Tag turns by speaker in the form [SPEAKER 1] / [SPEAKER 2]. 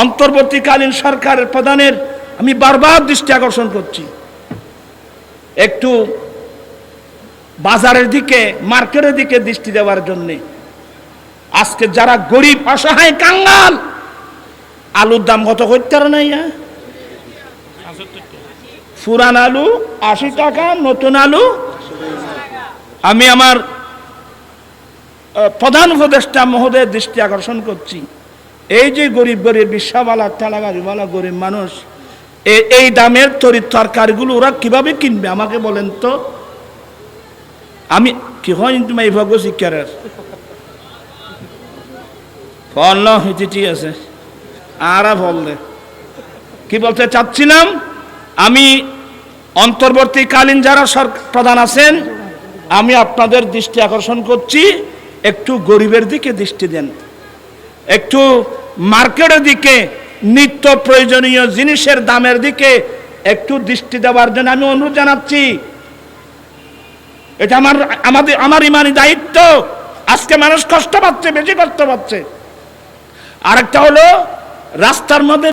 [SPEAKER 1] অন্তর্বর্তীকালীন সরকারের প্রধানের আমি বারবার দৃষ্টি আকর্ষণ করছি, একটু বাজারের দিকে, মার্কেটের দিকে দৃষ্টি দেওয়ার জন্যে। আজকে যারা গরিব, অসহায়, কাঙ্গাল, আলুর দাম কত করতে নাই? পুরান আলু 80 টাকা, নতুন আলু। আমি আমার প্রধান উপদেষ্টা মহোদয়ের দৃষ্টি আকর্ষণ করছি, এই যে গরিব গরিব রিক্সাওয়ালা, ঠেলাগাড়িওয়ালা গরিব মানুষ, এই দামের তরি তরকারিগুলো ওরা কিভাবে কিনবে আমাকে বলেন তো। আমি কি হয় তুমি এই ভাগ্য শিক্ষারের ফল হইতে ঠিক আছে, আর বললে কি বলতে চাচ্ছিলাম, আমি অন্তর্বর্তীকালীন যারা প্রধান আছেন, আমি আপনাদের দৃষ্টি আকর্ষণ করছি, একটু গরিবের দিকে দৃষ্টি দেন, একটু মার্কেটের দিকে, নিত্য প্রয়োজনীয় জিনিসের দামের দিকে একটু দৃষ্টি দেওয়ার জন্য আমি অনুরোধ জানাচ্ছি। এটা আমার ইমানি দায়িত্ব। আজকে মানুষ কষ্ট পাচ্ছে, বেশি কষ্ট পাচ্ছে। আরেকটা হলো রাস্তার মধ্যে